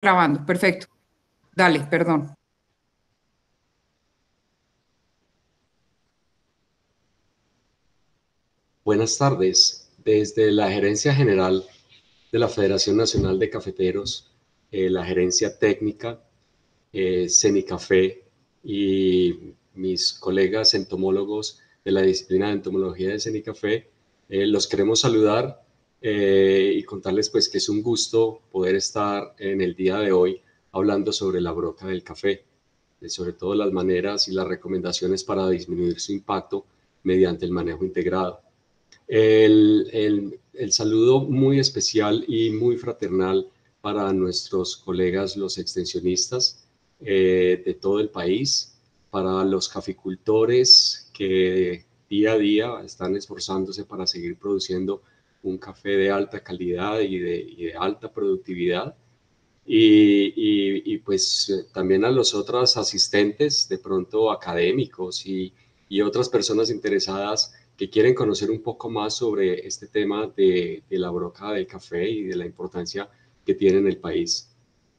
Grabando, perfecto. Dale, perdón. Buenas tardes. Desde la Gerencia General de la Federación Nacional de Cafeteros, la Gerencia Técnica, CENICAFé y mis colegas entomólogos de la disciplina de entomología de CENICAFé, los queremos saludar y contarles pues que es un gusto poder estar en el día de hoy hablando sobre la broca del café, sobre todo las maneras y las recomendaciones para disminuir su impacto mediante el manejo integrado. El saludo muy especial y muy fraternal para nuestros colegas los extensionistas de todo el país, para los caficultores que día a día están esforzándose para seguir produciendo un café de alta calidad y de alta productividad. Pues también a los otros asistentes, de pronto académicos y otras personas interesadas que quieren conocer un poco más sobre este tema de la broca del café y de la importancia que tiene en el país.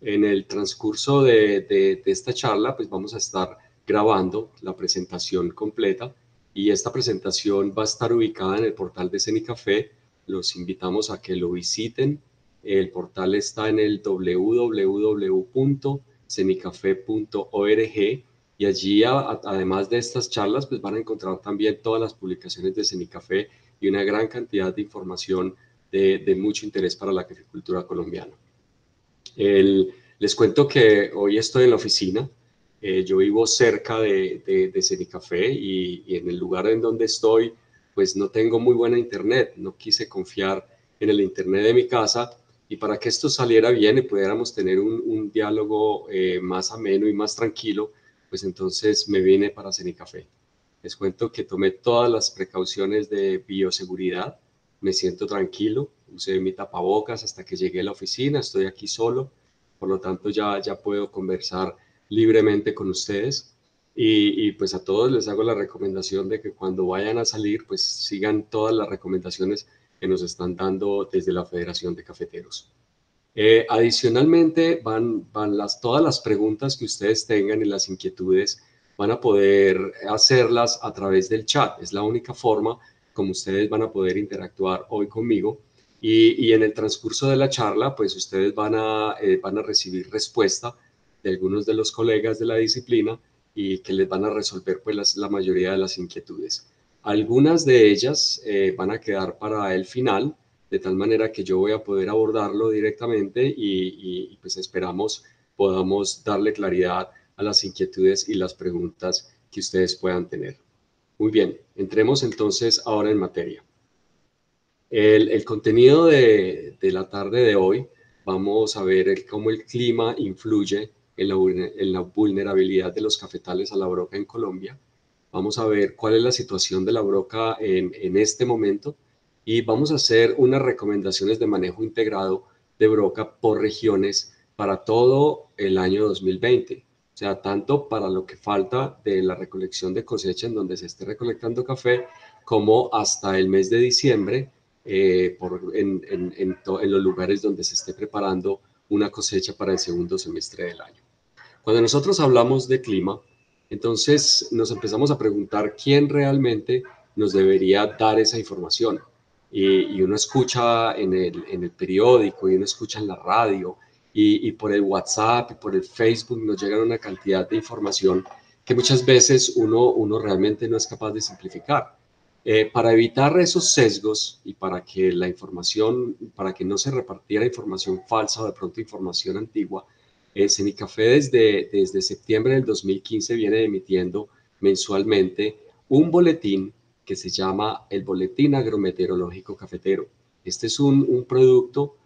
En el transcurso de esta charla, pues vamos a estar grabando la presentación completa y esta presentación va a estar ubicada en el portal de Cenicafé. Los invitamos a que lo visiten. El portal está en el www.cenicafé.org y allí, además de estas charlas, pues van a encontrar también todas las publicaciones de Cenicafé y una gran cantidad de información de mucho interés para la caficultura colombiana. Les cuento que hoy estoy en la oficina. Yo vivo cerca de Cenicafé y en el lugar en donde estoy, pues no tengo muy buena internet. No quise confiar en el internet de mi casa y para que esto saliera bien y pudiéramos tener un diálogo más ameno y más tranquilo, pues entonces me vine para Cenicafé. Les cuento que tomé todas las precauciones de bioseguridad. Me siento tranquilo. Usé mi tapabocas hasta que llegué a la oficina. Estoy aquí solo. Por lo tanto, ya puedo conversar libremente con ustedes. Pues a todos les hago la recomendación de que cuando vayan a salir, pues sigan todas las recomendaciones que nos están dando desde la Federación de Cafeteros. Adicionalmente, todas las preguntas que ustedes tengan y las inquietudes van a poder hacerlas a través del chat. Es la única forma como ustedes van a poder interactuar hoy conmigo. Y en el transcurso de la charla, pues ustedes van a recibir respuesta de algunos de los colegas de la disciplina y que les van a resolver pues la mayoría de las inquietudes. Algunas de ellas van a quedar para el final, de tal manera que yo voy a poder abordarlo directamente pues esperamos podamos darle claridad a las inquietudes y las preguntas que ustedes puedan tener. Muy bien, entremos entonces ahora en materia. El contenido de la tarde de hoy, vamos a ver cómo el clima influye en la vulnerabilidad de los cafetales a la broca en Colombia. Vamos a ver cuál es la situación de la broca en este momento y vamos a hacer unas recomendaciones de manejo integrado de broca por regiones para todo el año 2020. O sea, tanto para lo que falta de la recolección de cosecha en donde se esté recolectando café, como hasta el mes de diciembre en los lugares donde se esté preparando una cosecha para el segundo semestre del año. Cuando nosotros hablamos de clima, entonces nos empezamos a preguntar quién realmente nos debería dar esa información. Y uno escucha en el periódico, y uno escucha en la radio, y por el WhatsApp y por el Facebook nos llegan una cantidad de información que muchas veces uno realmente no es capaz de simplificar. Para evitar esos sesgos y para que no se repartiera información falsa o de pronto información antigua, Cenicafé desde septiembre del 2015 viene emitiendo mensualmente un boletín que se llama el Boletín Agrometeorológico Cafetero. Este es un producto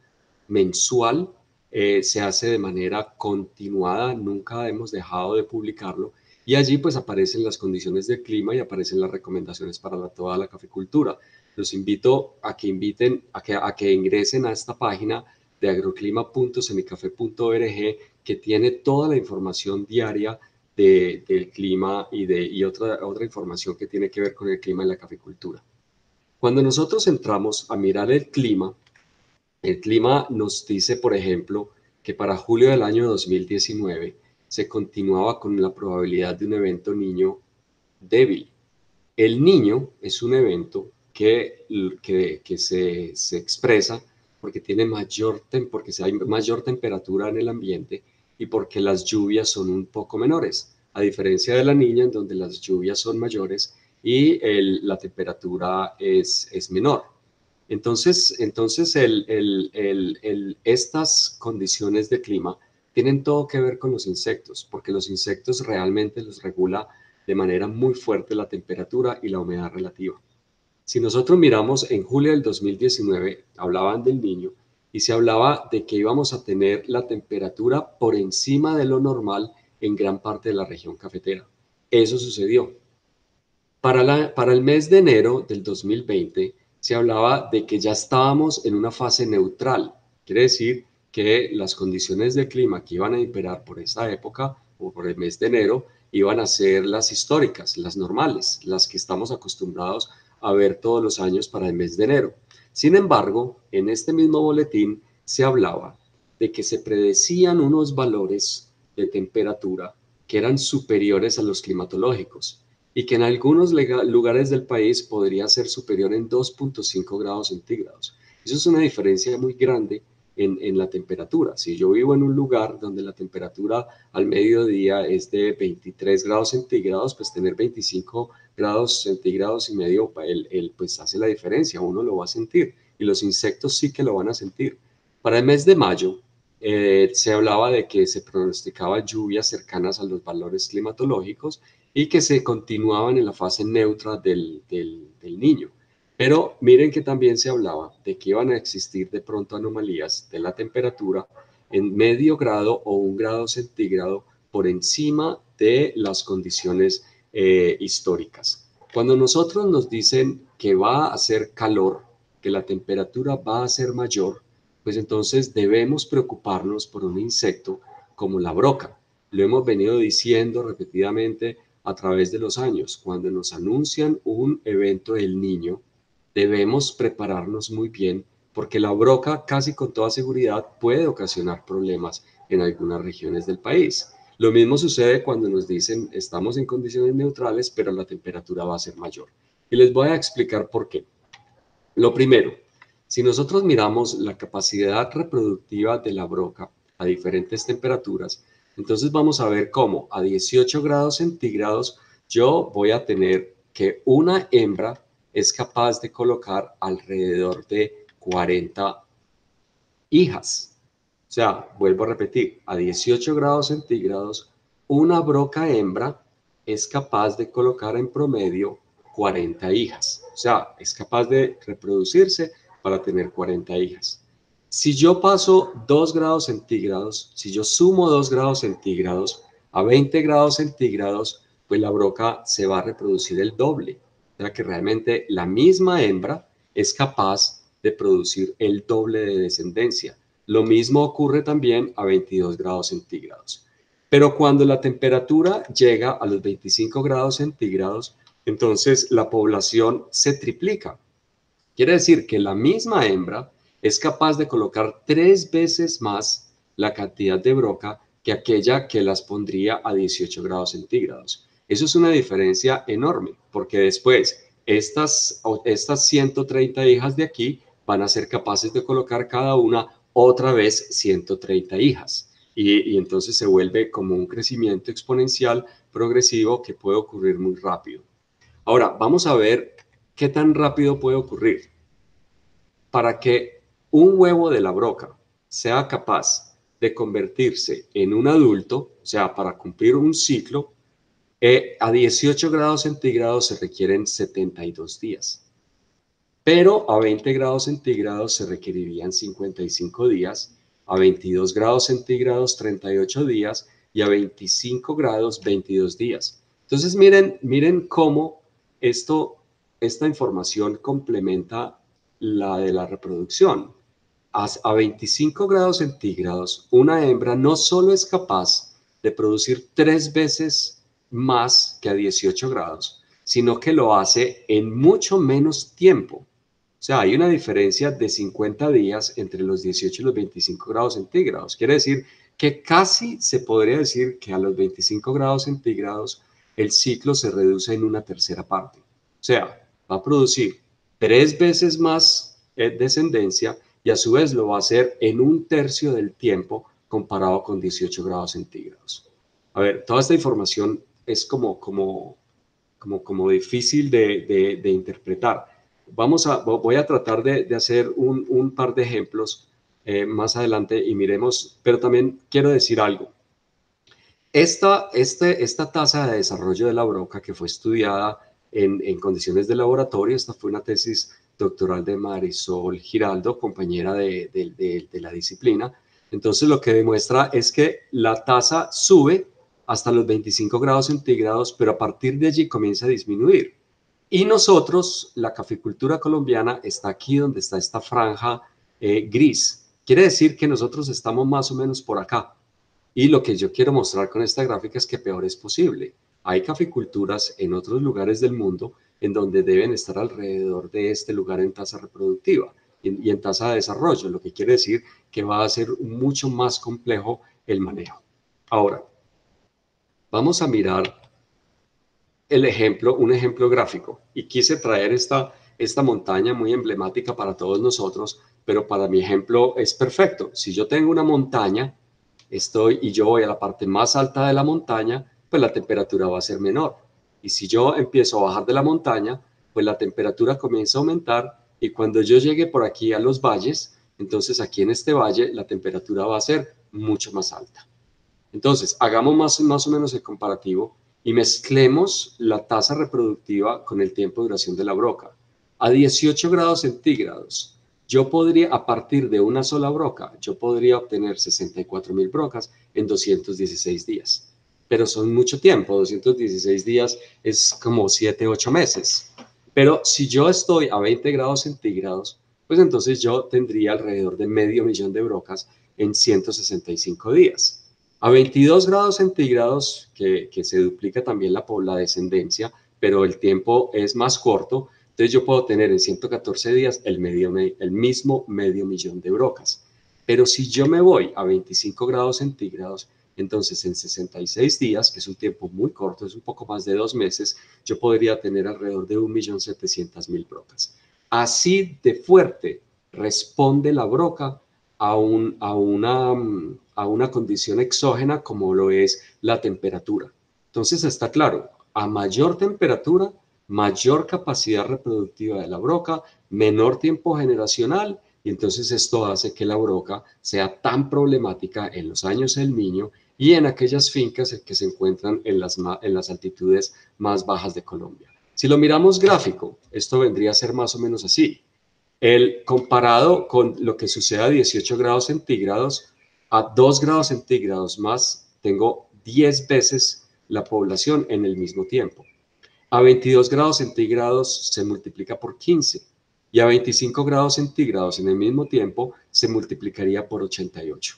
mensual, se hace de manera continuada, nunca hemos dejado de publicarlo y allí pues aparecen las condiciones del clima y aparecen las recomendaciones para toda la caficultura. Los invito a que a que ingresen a esta página de agroclima.cenicafé.org que tiene toda la información diaria del clima y otra información que tiene que ver con el clima en la caficultura. Cuando nosotros entramos a mirar el clima nos dice, por ejemplo, que para julio del año 2019 se continuaba con la probabilidad de un evento niño débil. El niño es un evento que se expresa porque porque hay mayor temperatura en el ambiente y porque las lluvias son un poco menores, a diferencia de la niña en donde las lluvias son mayores y la temperatura es menor. Entonces estas condiciones de clima tienen todo que ver con los insectos, porque los insectos realmente los regula de manera muy fuerte la temperatura y la humedad relativa. Si nosotros miramos en julio del 2019, hablaban del niño y se hablaba de que íbamos a tener la temperatura por encima de lo normal en gran parte de la región cafetera. Eso sucedió. Para el mes de enero del 2020 se hablaba de que ya estábamos en una fase neutral. Quiere decir que las condiciones de clima que iban a imperar por esa época o por el mes de enero iban a ser las históricas, las normales, las que estamos acostumbrados a ver todos los años para el mes de enero. Sin embargo, en este mismo boletín se hablaba de que se predecían unos valores de temperatura que eran superiores a los climatológicos y que en algunos lugares del país podría ser superior en 2,5 grados centígrados. Eso es una diferencia muy grande en la temperatura. Si yo vivo en un lugar donde la temperatura al mediodía es de 23 grados centígrados, pues tener 25 grados centígrados y medio, pues hace la diferencia, uno lo va a sentir y los insectos sí que lo van a sentir. Para el mes de mayo, se hablaba de que se pronosticaba lluvias cercanas a los valores climatológicos y que se continuaban en la fase neutra del niño. Pero miren que también se hablaba de que iban a existir de pronto anomalías de la temperatura en medio grado o 1 grado centígrado por encima de las condiciones históricas. Cuando nosotros nos dicen que va a hacer calor, que la temperatura va a ser mayor, pues entonces debemos preocuparnos por un insecto como la broca. Lo hemos venido diciendo repetidamente a través de los años. Cuando nos anuncian un evento del niño, debemos prepararnos muy bien porque la broca casi con toda seguridad puede ocasionar problemas en algunas regiones del país. Lo mismo sucede cuando nos dicen estamos en condiciones neutrales, pero la temperatura va a ser mayor. Y les voy a explicar por qué. Lo primero, si nosotros miramos la capacidad reproductiva de la broca a diferentes temperaturas, entonces vamos a ver cómo a 18 grados centígrados yo voy a tener que una hembra es capaz de colocar alrededor de 40 hijas. O sea, vuelvo a repetir, a 18 grados centígrados, una broca hembra es capaz de colocar en promedio 40 hijas. O sea, es capaz de reproducirse para tener 40 hijas. Si yo paso 2 grados centígrados, si yo sumo 2 grados centígrados a 20 grados centígrados, pues la broca se va a reproducir el doble. O sea que realmente la misma hembra es capaz de producir el doble de descendencia. Lo mismo ocurre también a 22 grados centígrados. Pero cuando la temperatura llega a los 25 grados centígrados, entonces la población se triplica. Quiere decir que la misma hembra es capaz de colocar 3 veces más la cantidad de broca que aquella que las pondría a 18 grados centígrados. Eso es una diferencia enorme, porque después estas 130 hijas de aquí van a ser capaces de colocar cada una otra vez 130 hijas. Y entonces se vuelve como un crecimiento exponencial progresivo que puede ocurrir muy rápido. Ahora, vamos a ver qué tan rápido puede ocurrir. Para que un huevo de la broca sea capaz de convertirse en un adulto, o sea, para cumplir un ciclo, a 18 grados centígrados se requieren 72 días. Pero a 20 grados centígrados se requerirían 55 días, a 22 grados centígrados 38 días y a 25 grados 22 días. Entonces miren cómo esta información complementa la de la reproducción. A 25 grados centígrados, una hembra no solo es capaz de producir 3 veces más que a 18 grados, sino que lo hace en mucho menos tiempo. O sea, hay una diferencia de 50 días entre los 18 y los 25 grados centígrados. Quiere decir que casi se podría decir que a los 25 grados centígrados el ciclo se reduce en una tercera parte. O sea, va a producir 3 veces más descendencia y a su vez lo va a hacer en un tercio del tiempo comparado con 18 grados centígrados. A ver, toda esta información es como difícil de interpretar. Voy a tratar de hacer un par de ejemplos más adelante y miremos, pero también quiero decir algo. Esta tasa de desarrollo de la broca que fue estudiada en condiciones de laboratorio, esta fue una tesis doctoral de Marisol Giraldo, compañera de la disciplina. Entonces lo que demuestra es que la tasa sube hasta los 25 grados centígrados, pero a partir de allí comienza a disminuir. Y nosotros, la caficultura colombiana, está aquí donde está esta franja gris. Quiere decir que nosotros estamos más o menos por acá. Y lo que yo quiero mostrar con esta gráfica es que peor es posible. Hay caficulturas en otros lugares del mundo en donde deben estar alrededor de este lugar en tasa reproductiva y en tasa de desarrollo, lo que quiere decir que va a ser mucho más complejo el manejo. Ahora, vamos a mirar un ejemplo gráfico. Y quise traer esta montaña muy emblemática para todos nosotros, pero para mi ejemplo es perfecto. Si yo tengo una montaña, y yo voy a la parte más alta de la montaña, pues la temperatura va a ser menor. Y si yo empiezo a bajar de la montaña, pues la temperatura comienza a aumentar y cuando yo llegue por aquí a los valles, entonces aquí en este valle la temperatura va a ser mucho más alta. Entonces, hagamos más o menos el comparativo y mezclemos la tasa reproductiva con el tiempo de duración de la broca. A 18 grados centígrados, yo podría, a partir de una sola broca, yo podría obtener 64.000 brocas en 216 días. Pero son mucho tiempo, 216 días es como 7, 8 meses. Pero si yo estoy a 20 grados centígrados, pues entonces yo tendría alrededor de 500.000 de brocas en 165 días. A 22 grados centígrados, que se duplica también la descendencia, pero el tiempo es más corto, entonces yo puedo tener en 114 días el mismo 500.000 de brocas. Pero si yo me voy a 25 grados centígrados, entonces en 66 días, que es un tiempo muy corto, es un poco más de 2 meses, yo podría tener alrededor de 1.700.000 brocas. Así de fuerte responde la broca a una condición exógena como lo es la temperatura. Entonces está claro, a mayor temperatura, mayor capacidad reproductiva de la broca, menor tiempo generacional, y entonces esto hace que la broca sea tan problemática en los años del Niño y en aquellas fincas que se encuentran en las altitudes más bajas de Colombia. Si lo miramos gráfico, esto vendría a ser más o menos así. Comparado con lo que sucede a 18 grados centígrados, a 2 grados centígrados más, tengo 10 veces la población en el mismo tiempo. A 22 grados centígrados se multiplica por 15 y a 25 grados centígrados en el mismo tiempo se multiplicaría por 88.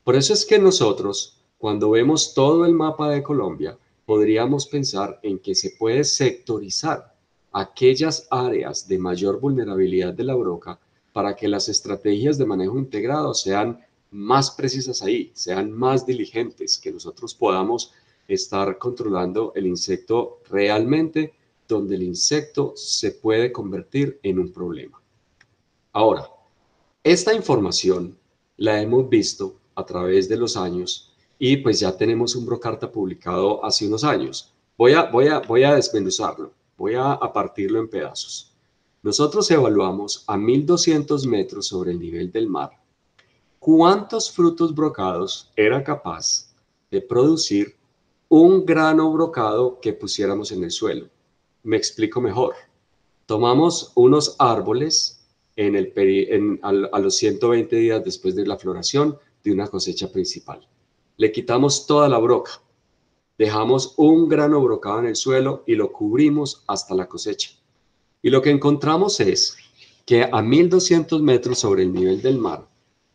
Por eso es que nosotros, cuando vemos todo el mapa de Colombia, podríamos pensar en que se puede sectorizar aquellas áreas de mayor vulnerabilidad de la broca para que las estrategias de manejo integrado sean más precisas ahí, sean más diligentes, que nosotros podamos estar controlando el insecto realmente donde el insecto se puede convertir en un problema. Ahora, esta información la hemos visto a través de los años y pues ya tenemos un Brocarta publicado hace unos años. Voy a desmenuzarlo, voy a partirlo en pedazos. Nosotros evaluamos a 1.200 metros sobre el nivel del mar cuántos frutos brocados era capaz de producir un grano brocado que pusiéramos en el suelo. Me explico mejor. Tomamos unos árboles a los 120 días después de la floración de una cosecha principal. Le quitamos toda la broca, dejamos un grano brocado en el suelo y lo cubrimos hasta la cosecha. Y lo que encontramos es que a 1.200 metros sobre el nivel del mar,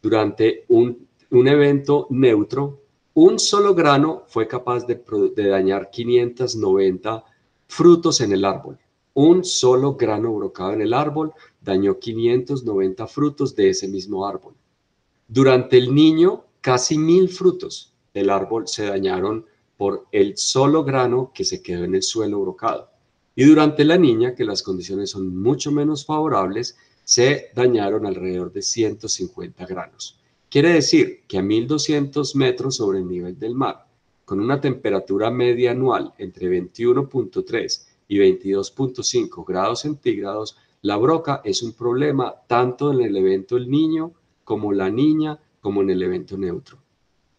durante un evento neutro, un solo grano fue capaz de dañar 590 frutos en el árbol. Un solo grano brocado en el árbol dañó 590 frutos de ese mismo árbol. Durante el niño, casi 1000 frutos del árbol se dañaron por el solo grano que se quedó en el suelo brocado. Y durante la niña, que las condiciones son mucho menos favorables, se dañaron alrededor de 150 granos. Quiere decir que a 1200 metros sobre el nivel del mar, con una temperatura media anual entre 21.3 y 22.5 grados centígrados, la broca es un problema tanto en el evento El Niño como la niña, como en el evento neutro.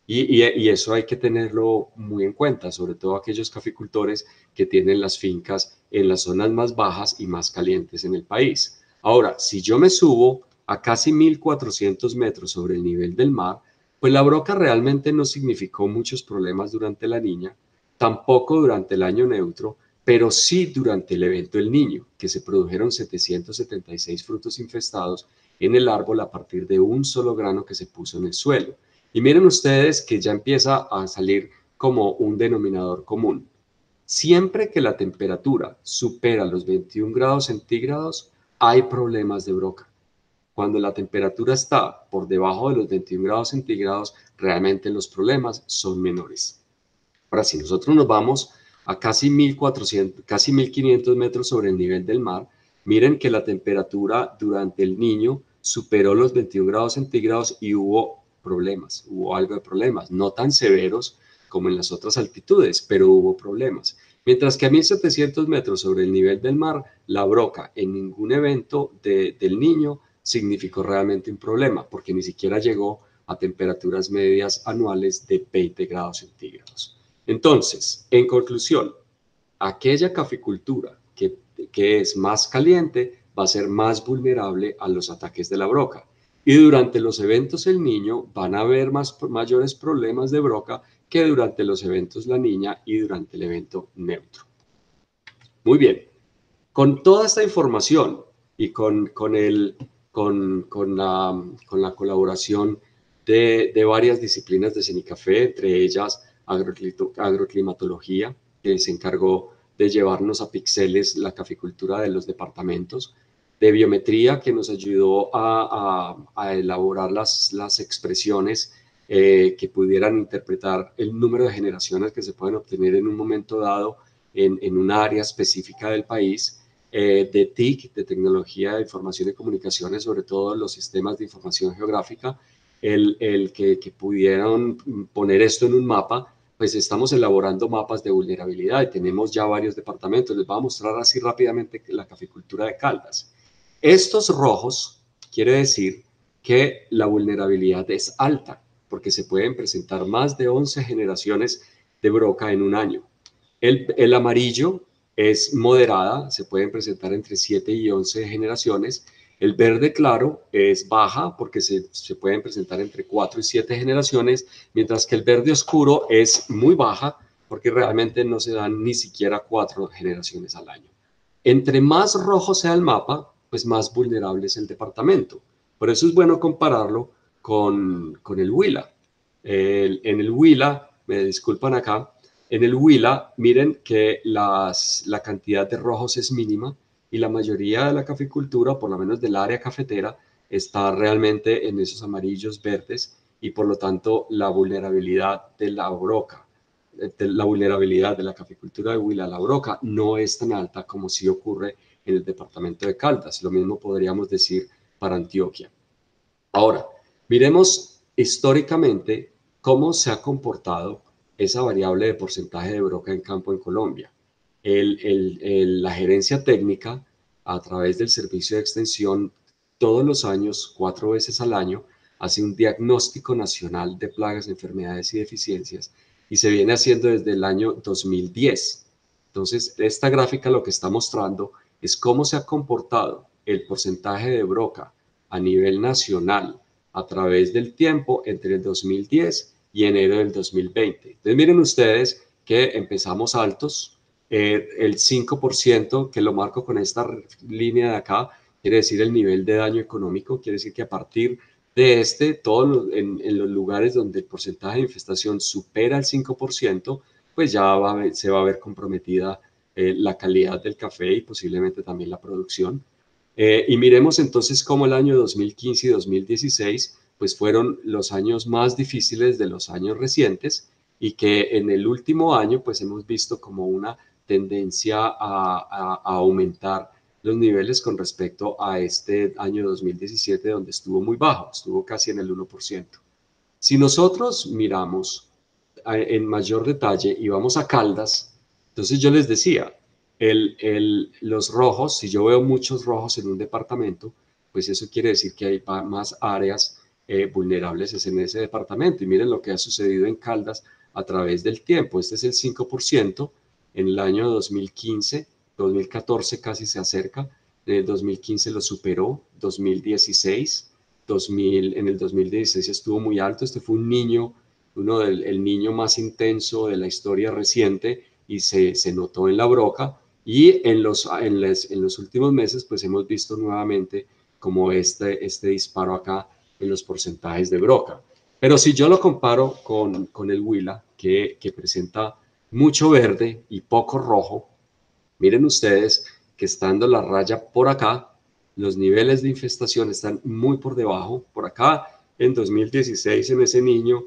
Y eso hay que tenerlo muy en cuenta, sobre todo aquellos caficultores que tienen las fincas en las zonas más bajas y más calientes en el país. Ahora, si yo me subo a casi 1400 metros sobre el nivel del mar, pues la broca realmente no significó muchos problemas durante la niña, tampoco durante el año neutro, pero sí durante el evento El Niño, que se produjeron 776 frutos infestados en el árbol a partir de un solo grano que se puso en el suelo. Y miren ustedes que ya empieza a salir como un denominador común. Siempre que la temperatura supera los 21 grados centígrados, hay problemas de broca. Cuando la temperatura está por debajo de los 21 grados centígrados, realmente los problemas son menores. Ahora, si nosotros nos vamos a casi 1400, casi 1500 metros sobre el nivel del mar, miren que la temperatura durante el Niño superó los 21 grados centígrados y hubo problemas, hubo algo de problemas, no tan severos como en las otras altitudes, pero hubo problemas. Mientras que a 1700 metros sobre el nivel del mar, la broca en ningún evento del Niño significó realmente un problema, porque ni siquiera llegó a temperaturas medias anuales de 20 grados centígrados. Entonces, en conclusión, aquella caficultura que es más caliente va a ser más vulnerable a los ataques de la broca. Y durante los eventos El Niño van a haber mayores problemas de broca que durante los eventos La Niña y durante el evento neutro. Muy bien, con toda esta información y con la colaboración de varias disciplinas de Cenicafé, entre ellas agroclimatología, que se encargó de llevarnos a píxeles la caficultura de los departamentos, de biometría, que nos ayudó a elaborar las expresiones que pudieran interpretar el número de generaciones que se pueden obtener en un momento dado en un área específica del país, de TIC, de Tecnología de Información y Comunicaciones, sobre todo los sistemas de información geográfica, el que pudieran poner esto en un mapa. Pues estamos elaborando mapas de vulnerabilidad y tenemos ya varios departamentos. Les voy a mostrar así rápidamente la caficultura de Caldas. Estos rojos quiere decir que la vulnerabilidad es alta, porque se pueden presentar más de 11 generaciones de broca en un año. El amarillo es moderada, se pueden presentar entre 7 y 11 generaciones. El verde claro es baja porque se pueden presentar entre 4 y 7 generaciones, mientras que el verde oscuro es muy baja porque realmente no se dan ni siquiera 4 generaciones al año. Entre más rojo sea el mapa, pues más vulnerable es el departamento. Por eso es bueno compararlo con el Huila. En el Huila, me disculpan acá, en el Huila, miren que la cantidad de rojos es mínima y la mayoría de la caficultura, por lo menos del área cafetera, está realmente en esos amarillos verdes y por lo tanto la vulnerabilidad de la broca, la vulnerabilidad de la caficultura de Huila a la broca no es tan alta como sí ocurre en el departamento de Caldas. Lo mismo podríamos decir para Antioquia. Ahora, miremos históricamente cómo se ha comportado esa variable de porcentaje de broca en campo en Colombia. La gerencia técnica, a través del servicio de extensión, todos los años, 4 veces al año, hace un diagnóstico nacional de plagas, enfermedades y deficiencias y se viene haciendo desde el año 2010. Entonces, esta gráfica lo que está mostrando es cómo se ha comportado el porcentaje de broca a nivel nacional a través del tiempo entre el 2010 y enero del 2020. Entonces miren ustedes que empezamos altos, el 5% que lo marco con esta línea de acá, quiere decir el nivel de daño económico, quiere decir que a partir de en los lugares donde el porcentaje de infestación supera el 5%, pues ya se va a ver comprometida la calidad del café y posiblemente también la producción. Y miremos entonces cómo el año 2015 y 2016 pues fueron los años más difíciles de los años recientes y que en el último año pues hemos visto como una tendencia a aumentar los niveles con respecto a este año 2017 donde estuvo muy bajo, estuvo casi en el 1%. Si nosotros miramos en mayor detalle y vamos a Caldas, entonces yo les decía, los rojos, si yo veo muchos rojos en un departamento, pues eso quiere decir que hay más áreas vulnerables en ese departamento. Y miren lo que ha sucedido en Caldas a través del tiempo. Este es el 5% en el año 2015, 2014 casi se acerca, en el 2015 lo superó, 2016, 2000, en el 2016 estuvo muy alto. Este fue un niño, el niño más intenso de la historia reciente y se notó en la Broca. Y en los últimos meses, pues hemos visto nuevamente como este disparo acá en los porcentajes de Broca. Pero si yo lo comparo con el Huila, que presenta mucho verde y poco rojo, miren ustedes que estando la raya por acá, los niveles de infestación están muy por debajo. Por acá, en 2016, en ese niño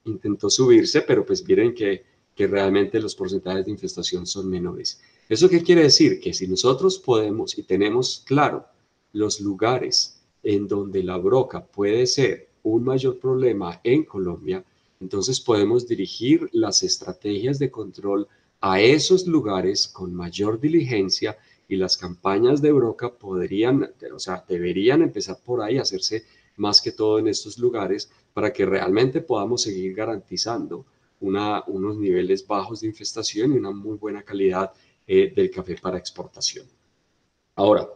intentó subirse, pero pues miren que realmente los porcentajes de infestación son menores. ¿Eso qué quiere decir? Que si nosotros podemos y tenemos claro los lugares en donde la broca puede ser un mayor problema en Colombia, entonces podemos dirigir las estrategias de control a esos lugares con mayor diligencia y las campañas de broca podrían, o sea, deberían empezar por ahí, hacerse más que todo en estos lugares para que realmente podamos seguir garantizando unos niveles bajos de infestación y una muy buena calidad del café para exportación. Ahora,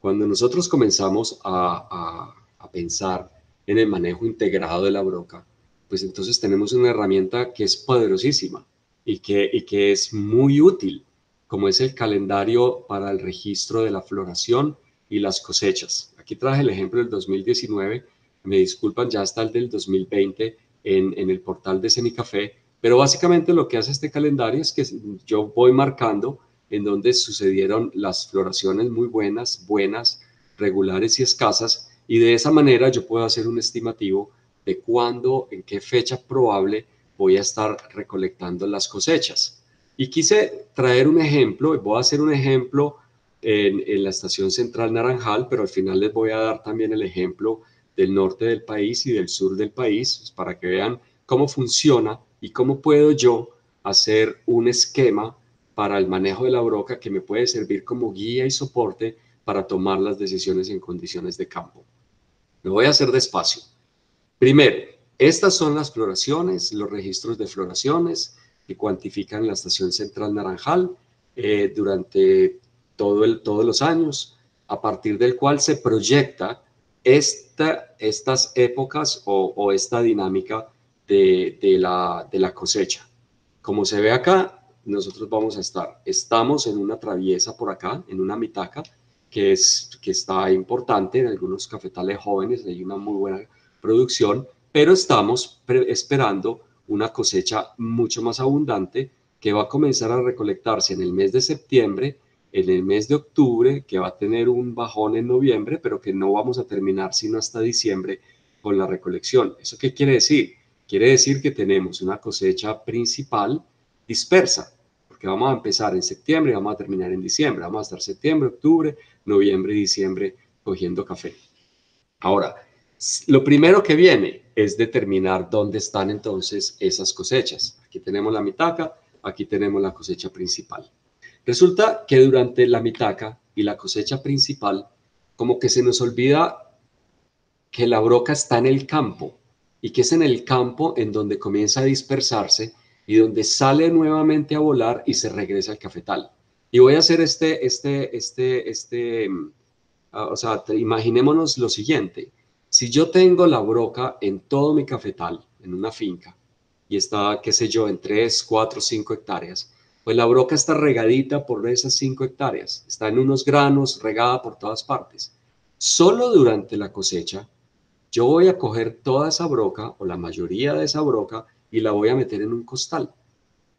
cuando nosotros comenzamos a pensar en el manejo integrado de la broca, pues entonces tenemos una herramienta que es poderosísima y que es muy útil, como es el calendario para el registro de la floración y las cosechas. Aquí traje el ejemplo del 2019, me disculpan, ya está el del 2020 en el portal de Semicafé, pero básicamente lo que hace este calendario es que yo voy marcando en donde sucedieron las floraciones muy buenas, regulares y escasas, y de esa manera yo puedo hacer un estimativo de cuándo, en qué fecha probable voy a estar recolectando las cosechas. Y quise traer un ejemplo, y voy a hacer un ejemplo en la estación central Naranjal, pero al final les voy a dar también el ejemplo del norte del país y del sur del país, pues para que vean cómo funciona y cómo puedo yo hacer un esquema para el manejo de la broca que me puede servir como guía y soporte para tomar las decisiones en condiciones de campo. Lo voy a hacer despacio. Primero, estas son las floraciones, los registros de floraciones que cuantifican la estación central Naranjal durante todos los años, a partir del cual se proyecta estas épocas o esta dinámica de la cosecha. Como se ve acá, nosotros estamos en una traviesa por acá, en una mitaca, que está importante, en algunos cafetales jóvenes hay una muy buena producción, pero estamos esperando una cosecha mucho más abundante que va a comenzar a recolectarse en el mes de septiembre, en el mes de octubre, que va a tener un bajón en noviembre, pero que no vamos a terminar sino hasta diciembre con la recolección. ¿Eso qué quiere decir? Quiere decir que tenemos una cosecha principal dispersa, porque vamos a empezar en septiembre y vamos a terminar en diciembre. Vamos a estar septiembre, octubre, noviembre y diciembre cogiendo café. Ahora, lo primero que viene es determinar dónde están entonces esas cosechas. Aquí tenemos la mitaca, aquí tenemos la cosecha principal. Resulta que durante la mitaca y la cosecha principal, como que se nos olvida que la broca está en el campo y que es en el campo en donde comienza a dispersarse y donde sale nuevamente a volar y se regresa al cafetal. Y voy a hacer o sea, imaginémonos lo siguiente. Si yo tengo la broca en todo mi cafetal, en una finca, y está, qué sé yo, en 3, 4, 5 hectáreas, pues la broca está regadita por esas 5 hectáreas, está en unos granos, regada por todas partes. Solo durante la cosecha, yo voy a coger toda esa broca, o la mayoría de esa broca, y la voy a meter en un costal,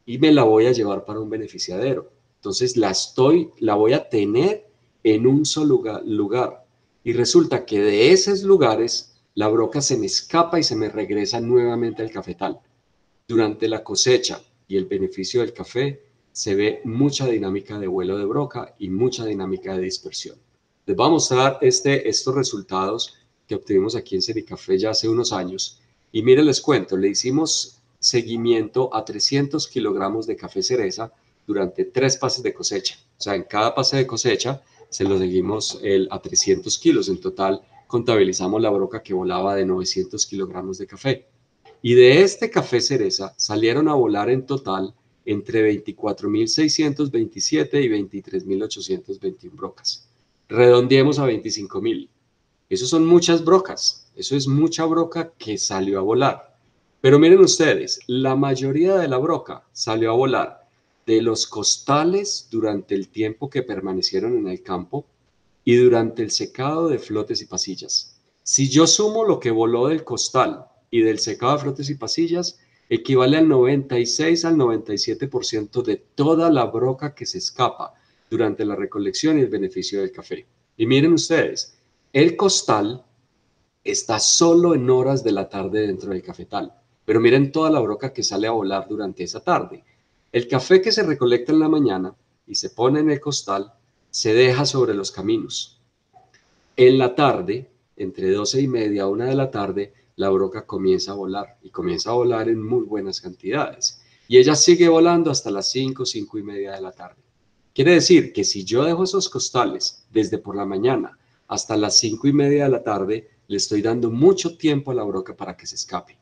y me la voy a llevar para un beneficiadero. Entonces la voy a tener en un solo lugar. Y resulta que de esos lugares la broca se me escapa y se me regresa nuevamente al cafetal. Durante la cosecha y el beneficio del café se ve mucha dinámica de vuelo de broca y mucha dinámica de dispersión. Les voy a mostrar estos resultados que obtuvimos aquí en Sericafé ya hace unos años. Y miren, les cuento, le hicimos seguimiento a 300 kilogramos de café cereza durante 3 pases de cosecha. O sea, en cada pase de cosecha se lo seguimos a 300 kilos. En total, contabilizamos la broca que volaba de 900 kilogramos de café. Y de este café cereza salieron a volar en total entre 24.627 y 23.821 brocas. Redondeemos a 25.000. Eso son muchas brocas. Eso es mucha broca que salió a volar. Pero miren ustedes, la mayoría de la broca salió a volar de los costales durante el tiempo que permanecieron en el campo y durante el secado de flotes y pasillas. Si yo sumo lo que voló del costal y del secado de flotes y pasillas, equivale al 96 al 97% de toda la broca que se escapa durante la recolección y el beneficio del café. Y miren ustedes, el costal está solo en horas de la tarde dentro del cafetal, pero miren toda la broca que sale a volar durante esa tarde. El café que se recolecta en la mañana y se pone en el costal se deja sobre los caminos. En la tarde, entre 12:30 a 1 de la tarde, la broca comienza a volar y comienza a volar en muy buenas cantidades. Y ella sigue volando hasta las 5, 5:30 de la tarde. Quiere decir que si yo dejo esos costales desde por la mañana hasta las 5:30 de la tarde, le estoy dando mucho tiempo a la broca para que se escape.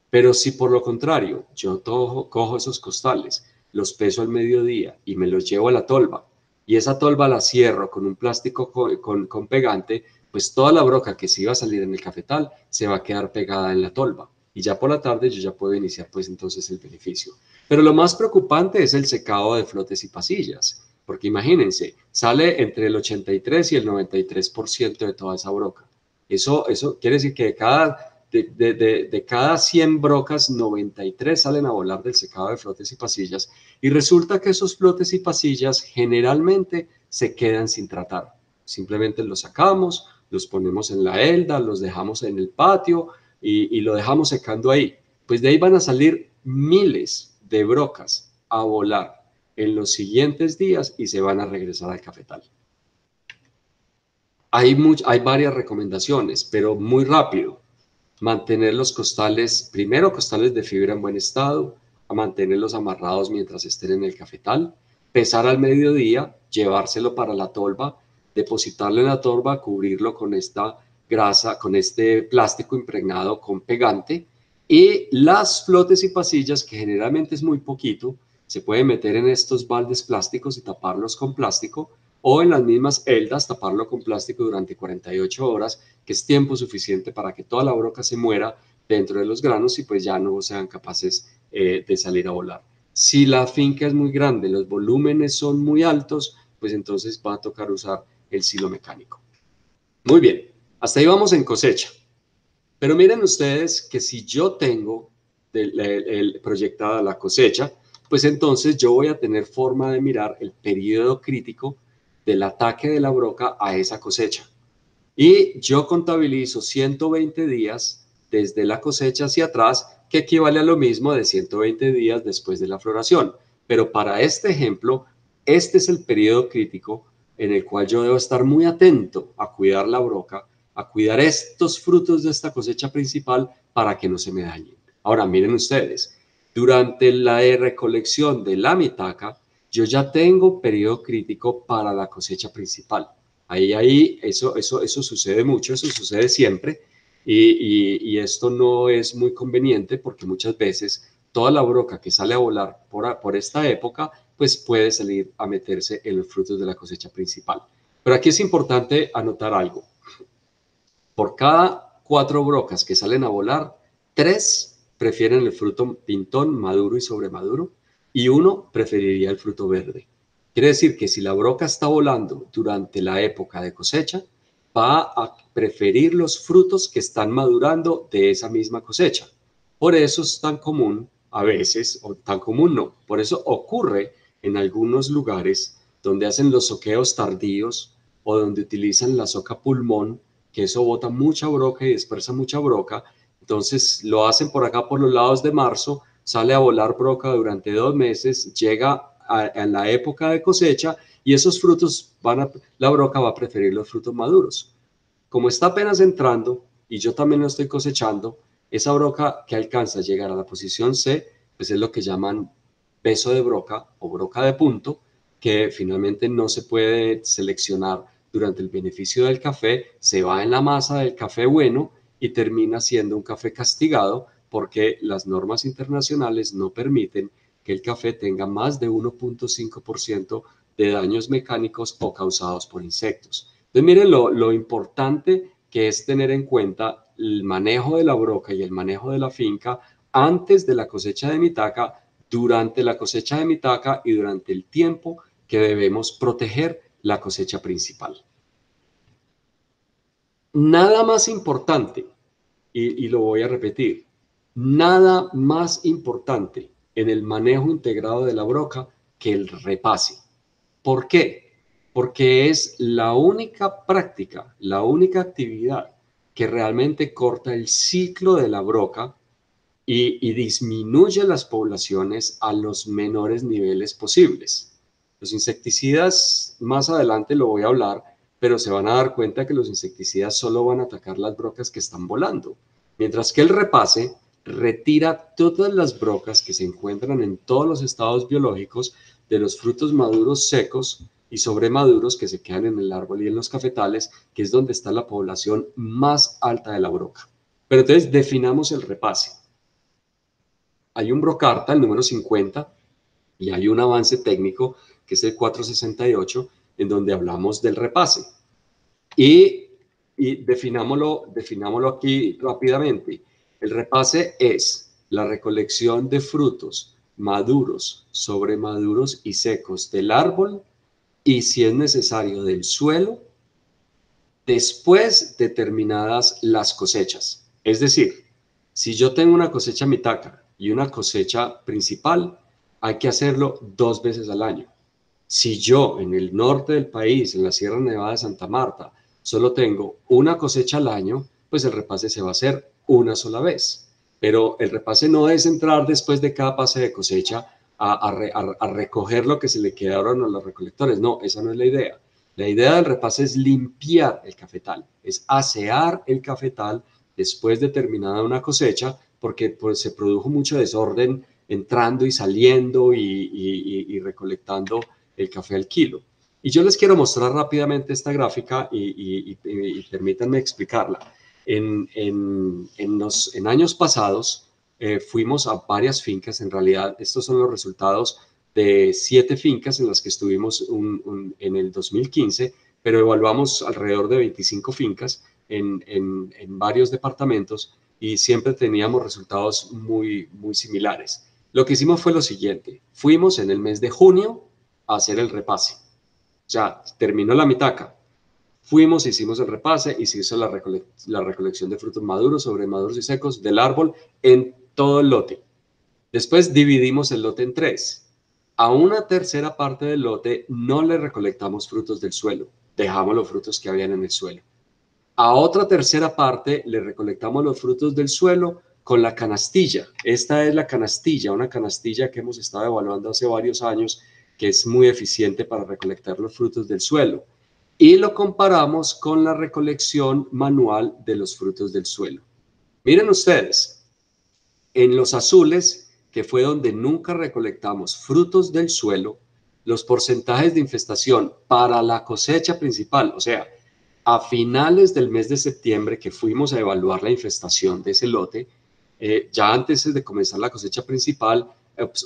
Pero si por lo contrario yo cojo esos costales, los peso al mediodía y me los llevo a la tolva, y esa tolva la cierro con un plástico con pegante, pues toda la broca que se iba a salir en el cafetal se va a quedar pegada en la tolva. Y ya por la tarde yo ya puedo iniciar pues entonces el beneficio. Pero lo más preocupante es el secado de flotes y pasillas, porque imagínense, sale entre el 83 y el 93% de toda esa broca. Eso quiere decir que de cada 100 brocas, 93 salen a volar del secado de flotes y pasillas, y resulta que esos flotes y pasillas generalmente se quedan sin tratar. Simplemente los sacamos, los ponemos en la elda, los dejamos en el patio y lo dejamos secando ahí. Pues de ahí van a salir miles de brocas a volar en los siguientes días y se van a regresar al cafetal. Hay varias recomendaciones, pero muy rápido. Mantener los costales, primero costales de fibra en buen estado, a mantenerlos amarrados mientras estén en el cafetal, pesar al mediodía, llevárselo para la tolva, depositarlo en la tolva, cubrirlo con esta grasa, con este plástico impregnado con pegante, y las flotes y pasillas, que generalmente es muy poquito, se puede meter en estos baldes plásticos y taparlos con plástico, o en las mismas eldas taparlo con plástico durante 48 horas, que es tiempo suficiente para que toda la broca se muera dentro de los granos y pues ya no sean capaces de salir a volar. Si la finca es muy grande, los volúmenes son muy altos, pues entonces va a tocar usar el silo mecánico. Muy bien, hasta ahí vamos en cosecha. Pero miren ustedes que si yo tengo proyectada la cosecha, pues entonces yo voy a tener forma de mirar el periodo crítico del ataque de la broca a esa cosecha. Y yo contabilizo 120 días desde la cosecha hacia atrás, que equivale a lo mismo de 120 días después de la floración. Pero para este ejemplo, este es el periodo crítico en el cual yo debo estar muy atento a cuidar la broca, a cuidar estos frutos de esta cosecha principal para que no se me dañen. Ahora, miren ustedes, durante la recolección de la mitaca, yo ya tengo periodo crítico para la cosecha principal. Eso sucede mucho, eso sucede siempre, y esto no es muy conveniente porque muchas veces toda la broca que sale a volar por esta época, pues puede salir a meterse en los frutos de la cosecha principal. Pero aquí es importante anotar algo. Por cada 4 brocas que salen a volar, 3 prefieren el fruto pintón, maduro y sobremaduro, y 1 preferiría el fruto verde. Quiere decir que si la broca está volando durante la época de cosecha, va a preferir los frutos que están madurando de esa misma cosecha. Por eso es tan común a veces, o tan común no, por eso ocurre en algunos lugares donde hacen los soqueos tardíos o donde utilizan la soca pulmón, que eso bota mucha broca y dispersa mucha broca. Entonces lo hacen por acá por los lados de marzo, sale a volar broca durante 2 meses, llega en la época de cosecha y esos frutos la broca va a preferir los frutos maduros. Como está apenas entrando y yo también lo estoy cosechando, esa broca que alcanza a llegar a la posición C, pues es lo que llaman beso de broca o broca de punto, que finalmente no se puede seleccionar durante el beneficio del café, se va en la masa del café bueno y termina siendo un café castigado porque las normas internacionales no permiten que el café tenga más de 1.5% de daños mecánicos o causados por insectos. Entonces miren lo importante que es tener en cuenta el manejo de la broca y el manejo de la finca antes de la cosecha de mitaca, durante la cosecha de mitaca y durante el tiempo que debemos proteger la cosecha principal. Nada más importante, y lo voy a repetir, nada más importante en el manejo integrado de la broca que el repase. ¿Por qué? Porque es la única práctica, la única actividad que realmente corta el ciclo de la broca y disminuye las poblaciones a los menores niveles posibles. Los insecticidas, más adelante lo voy a hablar, pero se van a dar cuenta que los insecticidas solo van a atacar las brocas que están volando, mientras que el repase retira todas las brocas que se encuentran en todos los estados biológicos de los frutos maduros secos y sobremaduros que se quedan en el árbol y en los cafetales, que es donde está la población más alta de la broca. Pero entonces definamos el repase. Hay un Brocarta, el número 50, y hay un avance técnico que es el 468, en donde hablamos del repase. Y definámoslo aquí rápidamente. El repase es la recolección de frutos maduros, sobremaduros y secos del árbol y, si es necesario, del suelo, después de terminadas las cosechas. Es decir, si yo tengo una cosecha mitaca y una cosecha principal, hay que hacerlo 2 veces al año. Si yo en el norte del país, en la Sierra Nevada de Santa Marta, solo tengo una cosecha al año, pues el repase se va a hacer una sola vez. Pero el repase no es entrar después de cada pase de cosecha a recoger lo que se le quedaron a los recolectores. No, esa no es la idea. La idea del repase es limpiar el cafetal, es asear el cafetal después de terminada una cosecha, porque pues, se produjo mucho desorden entrando y saliendo y recolectando el café al kilo. Y yo les quiero mostrar rápidamente esta gráfica y permítanme explicarla. En años pasados fuimos a varias fincas, en realidad estos son los resultados de 7 fincas en las que estuvimos en el 2015, pero evaluamos alrededor de 25 fincas en varios departamentos y siempre teníamos resultados muy similares. Lo que hicimos fue lo siguiente, fuimos en el mes de junio a hacer el repase. O sea, terminó la mitaca, fuimos, hicimos el repase y se hizo la recolección de frutos maduros, sobremaduros y secos del árbol en todo el lote. Después dividimos el lote en 3. A una tercera parte del lote no le recolectamos frutos del suelo, dejamos los frutos que habían en el suelo. A otra tercera parte le recolectamos los frutos del suelo con la canastilla. Esta es la canastilla, una canastilla que hemos estado evaluando hace varios años, que es muy eficiente para recolectar los frutos del suelo. Y lo comparamos con la recolección manual de los frutos del suelo. Miren ustedes, en los azules, que fue donde nunca recolectamos frutos del suelo, los porcentajes de infestación para la cosecha principal, o sea, a finales del mes de septiembre que fuimos a evaluar la infestación de ese lote, ya antes de comenzar la cosecha principal,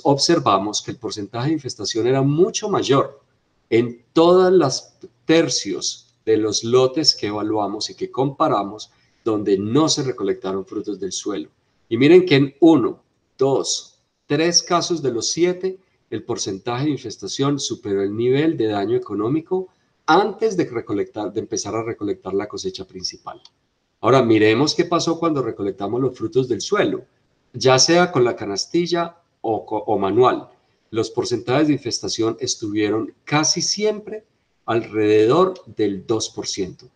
observamos que el porcentaje de infestación era mucho mayor en todas las tercios de los lotes que evaluamos y que comparamos donde no se recolectaron frutos del suelo. Y miren que en 1, 2, 3 casos de los 7, el porcentaje de infestación superó el nivel de daño económico antes de empezar a recolectar la cosecha principal. Ahora, miremos qué pasó cuando recolectamos los frutos del suelo, ya sea con la canastilla o manual. Los porcentajes de infestación estuvieron casi siempre alrededor del 2%,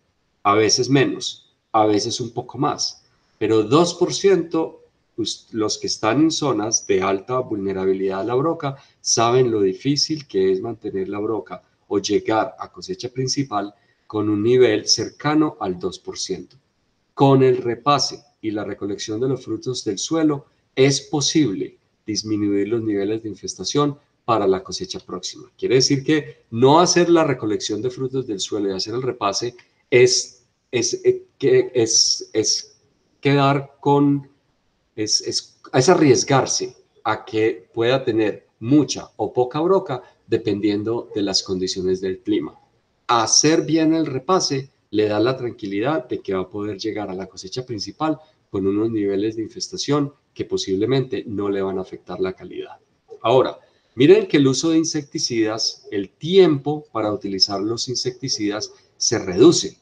a veces menos, a veces un poco más, pero 2%, los que están en zonas de alta vulnerabilidad a la broca saben lo difícil que es mantener la broca o llegar a cosecha principal con un nivel cercano al 2%. Con el repase y la recolección de los frutos del suelo es posible disminuir los niveles de infestación para la cosecha próxima. Quiere decir que no hacer la recolección de frutos del suelo y hacer el repase es quedar con, es arriesgarse a que pueda tener mucha o poca broca dependiendo de las condiciones del clima. Hacer bien el repase le da la tranquilidad de que va a poder llegar a la cosecha principal con unos niveles de infestación que posiblemente no le van a afectar la calidad. Ahora, miren que el uso de insecticidas, el tiempo para utilizar los insecticidas se reduce.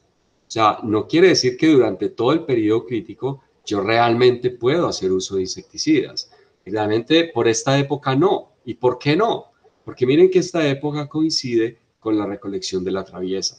O sea, no quiere decir que durante todo el periodo crítico yo realmente puedo hacer uso de insecticidas. Realmente por esta época no. ¿Y por qué no? Porque miren que esta época coincide con la recolección de la traviesa.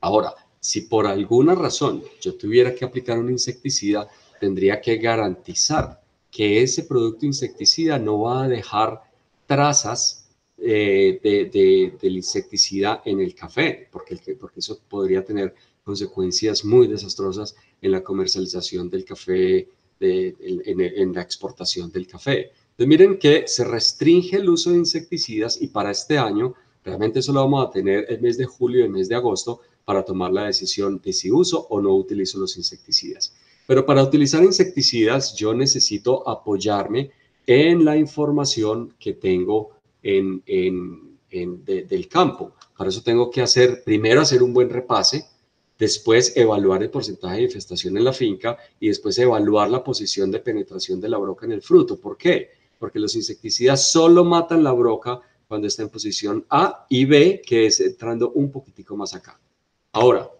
Ahora, si por alguna razón yo tuviera que aplicar un insecticida, tendría que garantizar que ese producto insecticida no va a dejar trazas del insecticida en el café, porque eso podría tener consecuencias muy desastrosas en la comercialización del café, en la exportación del café. Entonces miren que se restringe el uso de insecticidas y para este año realmente solo vamos a tener el mes de julio y el mes de agosto para tomar la decisión de si uso o no utilizo los insecticidas. Pero para utilizar insecticidas yo necesito apoyarme en la información que tengo del campo. Para eso tengo que primero hacer un buen repase, después evaluar el porcentaje de infestación en la finca y después evaluar la posición de penetración de la broca en el fruto. ¿Por qué? Porque los insecticidas solo matan la broca cuando está en posición A y B, que es entrando un poquitico más acá. Ahora,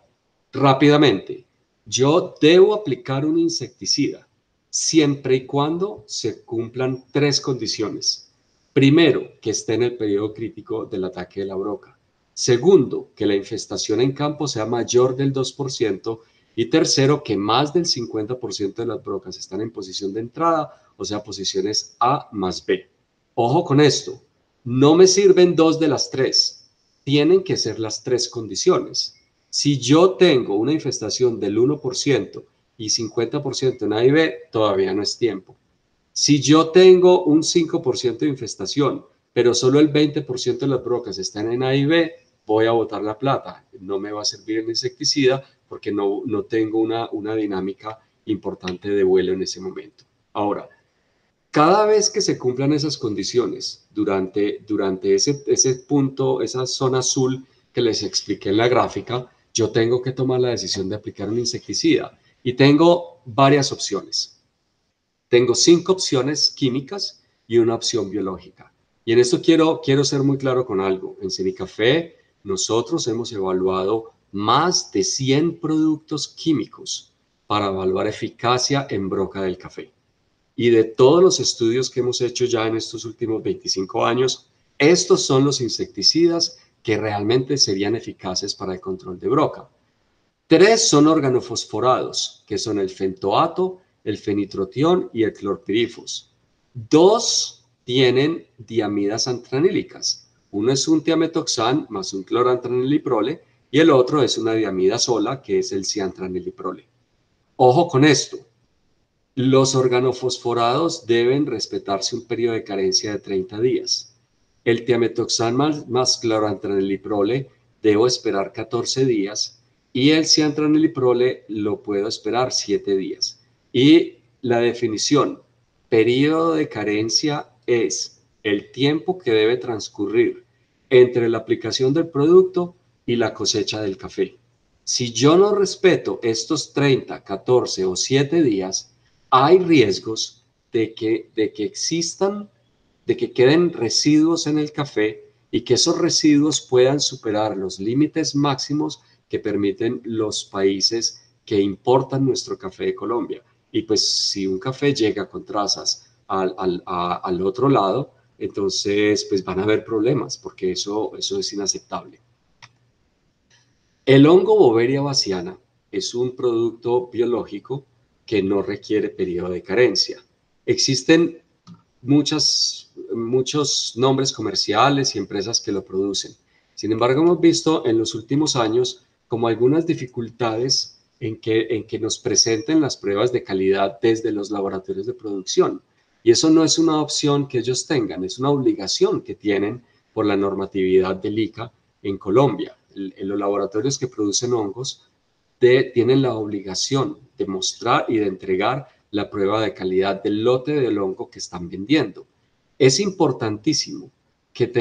rápidamente, yo debo aplicar un insecticida siempre y cuando se cumplan tres condiciones. Primero, que esté en el periodo crítico del ataque de la broca. Segundo, que la infestación en campo sea mayor del 2%. Y tercero, que más del 50% de las brocas están en posición de entrada, o sea, posiciones A más B. Ojo con esto, no me sirven dos de las tres, tienen que ser las tres condiciones. Si yo tengo una infestación del 1% y 50% en A y B, todavía no es tiempo. Si yo tengo un 5% de infestación, pero solo el 20% de las brocas están en A y B, voy a botar la plata. No me va a servir el insecticida porque no tengo una dinámica importante de vuelo en ese momento. Ahora, cada vez que se cumplan esas condiciones durante ese punto, esa zona azul que les expliqué en la gráfica, yo tengo que tomar la decisión de aplicar un insecticida y tengo varias opciones. Tengo 5 opciones químicas y una opción biológica. Y en esto quiero ser muy claro con algo. En Semicafé nosotros hemos evaluado más de 100 productos químicos para evaluar eficacia en broca del café. Y de todos los estudios que hemos hecho ya en estos últimos 25 años, estos son los insecticidas que realmente serían eficaces para el control de broca. 3 son organofosforados, que son el fentoato, el fenitrotión y el clorpirifos. 2 tienen diamidas antranílicas. Uno es un tiametoxan más un clorantraniliprole y el otro es una diamida sola, que es el ciantraniliprole. Ojo con esto. Los organofosforados deben respetarse un periodo de carencia de 30 días. El tiametoxan más clorantraniliprole debo esperar 14 días y el ciantraniliprole lo puedo esperar 7 días. Y la definición, periodo de carencia es el tiempo que debe transcurrir entre la aplicación del producto y la cosecha del café. Si yo no respeto estos 30, 14 o 7 días, hay riesgos de que existan, de que queden residuos en el café y que esos residuos puedan superar los límites máximos que permiten los países que importan nuestro café de Colombia. Y pues si un café llega con trazas al otro lado, entonces pues van a haber problemas porque eso es inaceptable. El hongo Boveria bassiana es un producto biológico que no requiere periodo de carencia. Existen muchos nombres comerciales y empresas que lo producen. Sin embargo, hemos visto en los últimos años como algunas dificultades en que nos presenten las pruebas de calidad desde los laboratorios de producción. Y eso no es una opción que ellos tengan, es una obligación que tienen por la normatividad del ICA en Colombia. Los laboratorios que producen hongos tienen la obligación de mostrar y de entregar la prueba de calidad del lote del hongo que están vendiendo. Es importantísimo que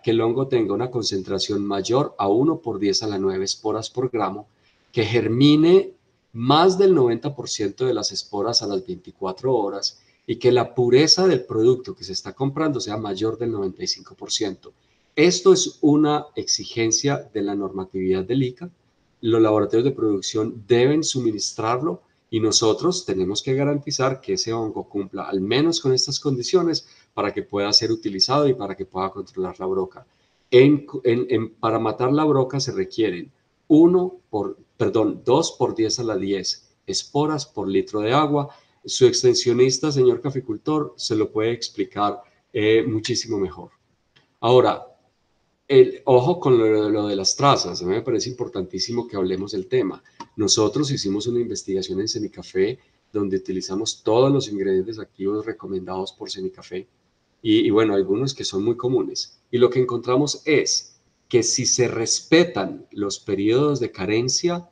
el hongo tenga una concentración mayor a 1/10⁹ esporas por gramo, que germine más del 90% de las esporas a las 24 horas y que la pureza del producto que se está comprando sea mayor del 95%. Esto es una exigencia de la normatividad del ICA. Los laboratorios de producción deben suministrarlo y nosotros tenemos que garantizar que ese hongo cumpla al menos con estas condiciones para que pueda ser utilizado y para que pueda controlar la broca. Para matar la broca se requieren 2/10⁻10 esporas por litro de agua. Su extensionista, señor caficultor, se lo puede explicar muchísimo mejor. Ahora, ojo con lo de las trazas, a mí me parece importantísimo que hablemos del tema. Nosotros hicimos una investigación en Semicafé donde utilizamos todos los ingredientes activos recomendados por Semicafé y bueno, algunos que son muy comunes. Y lo que encontramos es que si se respetan los periodos de carencia,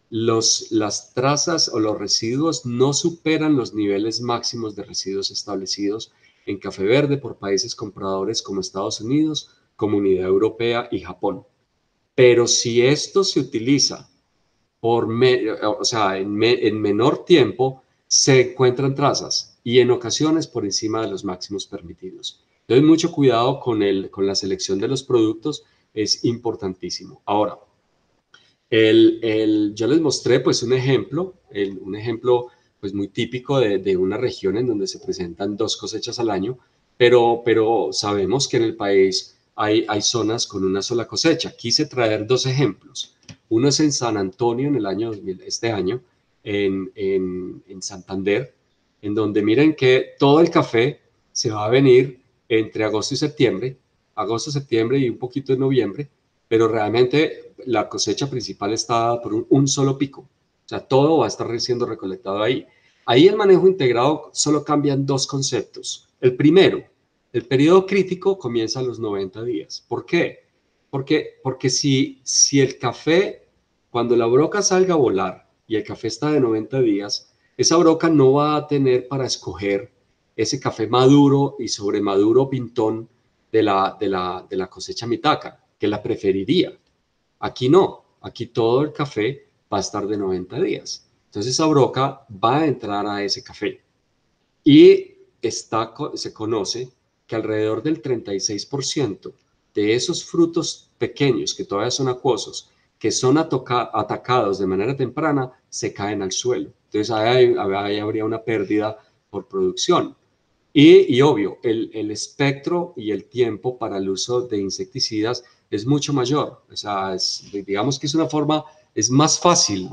las trazas o los residuos no superan los niveles máximos de residuos establecidos en café verde por países compradores como Estados Unidos, Comunidad Europea y Japón. Pero si esto se utiliza en menor tiempo, se encuentran trazas y en ocasiones por encima de los máximos permitidos. Entonces, mucho cuidado con la selección de los productos, es importantísimo. Ahora, yo les mostré pues un ejemplo pues muy típico de una región en donde se presentan 2 cosechas al año, pero sabemos que en el país hay zonas con una sola cosecha. Quise traer 2 ejemplos. Uno es en San Antonio en el año 2000, este año, en Santander, en donde miren que todo el café se va a venir entre agosto, septiembre y un poquito de noviembre, pero realmente la cosecha principal está por un solo pico. O sea, todo va a estar siendo recolectado ahí. Ahí el manejo integrado solo cambian 2 conceptos. El primero, el periodo crítico comienza a los 90 días. ¿Por qué? Porque si el café, cuando la broca salga a volar y el café está de 90 días, esa broca no va a tener para escoger ese café maduro y sobremaduro pintón de la cosecha mitaca, que la preferiría. Aquí no, aquí todo el café va a estar de 90 días. Entonces esa broca va a entrar a ese café. Y se conoce que alrededor del 36% de esos frutos pequeños que todavía son acuosos, que son atacados de manera temprana, se caen al suelo. Entonces ahí habría una pérdida por producción. Y obvio, el espectro y el tiempo para el uso de insecticidas es mucho mayor. O sea, digamos que es más fácil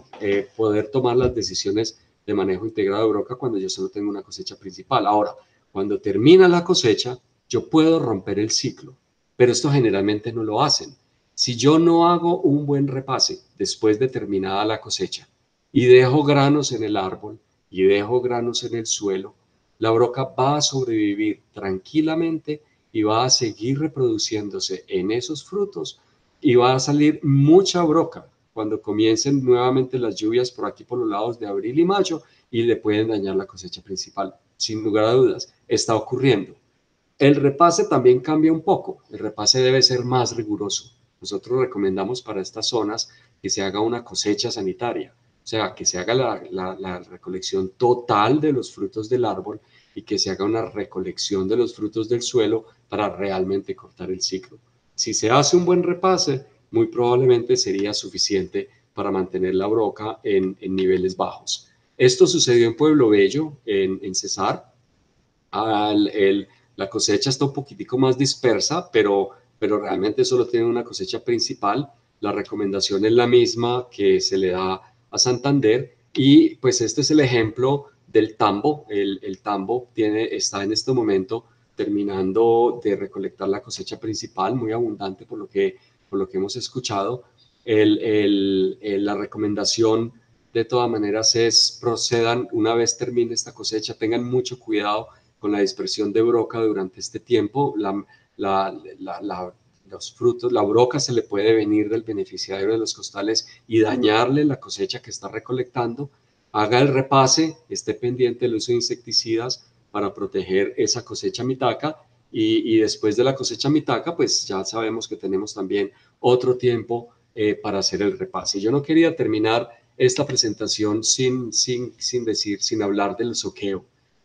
poder tomar las decisiones de manejo integrado de broca cuando yo solo tengo una cosecha principal. Ahora, cuando termina la cosecha, yo puedo romper el ciclo, pero esto generalmente no lo hacen. Si yo no hago un buen repase después de terminada la cosecha y dejo granos en el árbol y dejo granos en el suelo, la broca va a sobrevivir tranquilamente y va a seguir reproduciéndose en esos frutos y va a salir mucha broca cuando comiencen nuevamente las lluvias por aquí por los lados de abril y mayo y le pueden dañar la cosecha principal. Sin lugar a dudas, está ocurriendo. El repase también cambia un poco. El repase debe ser más riguroso. Nosotros recomendamos para estas zonas que se haga una cosecha sanitaria, o sea, que se haga la recolección total de los frutos del árbol y que se haga una recolección de los frutos del suelo para realmente cortar el ciclo. Si se hace un buen repase, muy probablemente sería suficiente para mantener la broca en niveles bajos. Esto sucedió en Pueblo Bello, en Cesar. La cosecha está un poquitico más dispersa, pero realmente solo tiene una cosecha principal. la recomendación es la misma que se le da a Santander y pues este es el ejemplo del tambo. El tambo está en este momento terminando de recolectar la cosecha principal, muy abundante por lo que hemos escuchado. La recomendación de todas maneras es procedan una vez termine esta cosecha, tengan mucho cuidado con la dispersión de broca durante este tiempo. Los frutos, la broca se le puede venir del beneficiario de los costales y dañarle la cosecha que está recolectando. Haga el repase, esté pendiente del uso de insecticidas para proteger esa cosecha mitaca y después de la cosecha mitaca, pues ya sabemos que tenemos también otro tiempo para hacer el repase. Yo no quería terminar esta presentación sin hablar del soqueo.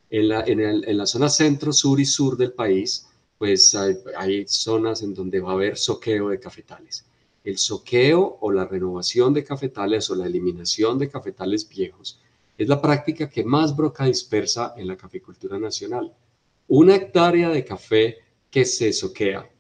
En la zona centro, sur y sur del país, pues hay zonas en donde va a haber soqueo de cafetales. El soqueo o la renovación de cafetales o la eliminación de cafetales viejos es la práctica que más broca dispersa en la caficultura nacional. Una hectárea de café que se soquea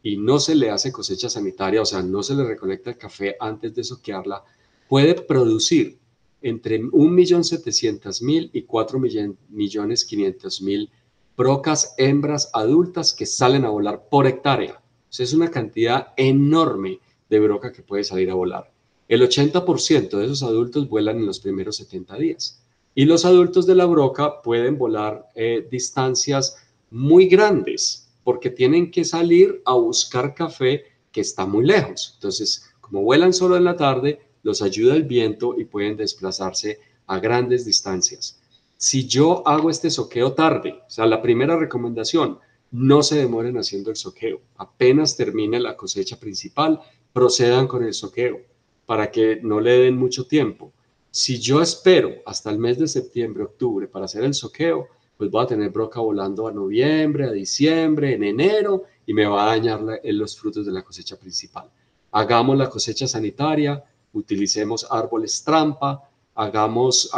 y no se le hace cosecha sanitaria, o sea, no se le recolecta el café antes de soquearla, puede producir entre 1.700.000 y 4.500.000 brocas hembras adultas que salen a volar por hectárea. O sea, es una cantidad enorme de broca que puede salir a volar. El 80% de esos adultos vuelan en los primeros 70 días. Y los adultos de la broca pueden volar distancias muy grandes porque tienen que salir a buscar café que está muy lejos. Entonces, como vuelan solo en la tarde, los ayuda el viento y pueden desplazarse a grandes distancias. Si yo hago este soqueo tarde, o sea, la primera recomendación, no se demoren haciendo el soqueo. Apenas termine la cosecha principal, procedan con el soqueo para que no le den mucho tiempo. Si yo espero hasta el mes de septiembre, octubre para hacer el soqueo, pues voy a tener broca volando a noviembre, a diciembre, en enero y me va a dañar los frutos de la cosecha principal. Hagamos la cosecha sanitaria, utilicemos árboles trampa, hagamos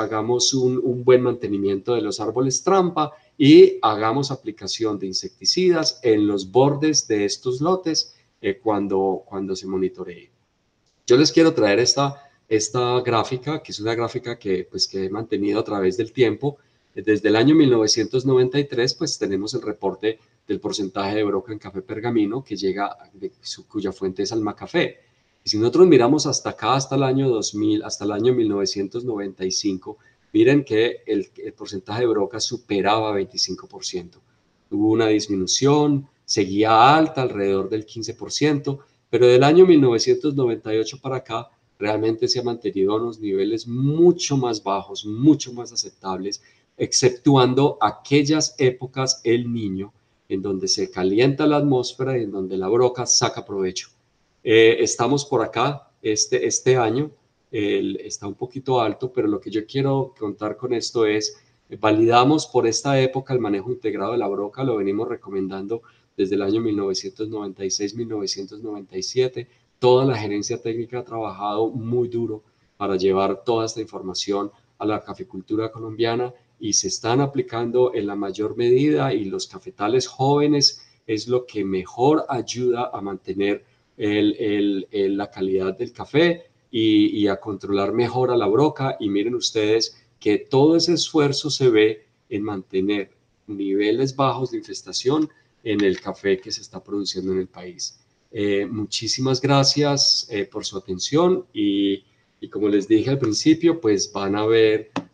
un buen mantenimiento de los árboles trampa y hagamos aplicación de insecticidas en los bordes de estos lotes cuando se monitoree. Yo les quiero traer esta gráfica, que es una gráfica pues, que he mantenido a través del tiempo. Desde el año 1993, pues tenemos el reporte del porcentaje de broca en café pergamino que llega, cuya fuente es Almacafé. Y si nosotros miramos hasta acá, hasta el año 2000, hasta el año 1995, miren que el porcentaje de broca superaba 25%. Hubo una disminución, seguía alta, alrededor del 15%, pero del año 1998 para acá realmente se ha mantenido a unos niveles mucho más bajos, mucho más aceptables, exceptuando aquellas épocas El Niño, en donde se calienta la atmósfera y en donde la broca saca provecho. Estamos por acá este año, está un poquito alto, pero lo que yo quiero contar con esto es, validamos por esta época el manejo integrado de la broca, lo venimos recomendando desde el año 1996-1997. Toda la gerencia técnica ha trabajado muy duro para llevar toda esta información a la caficultura colombiana y se están aplicando en la mayor medida y los cafetales jóvenes es lo que mejor ayuda a mantener la calidad del café y a controlar mejor a la broca. Y miren ustedes que todo ese esfuerzo se ve en mantener niveles bajos de infestación en el café que se está produciendo en el país. Muchísimas gracias por su atención y como les dije al principio, pues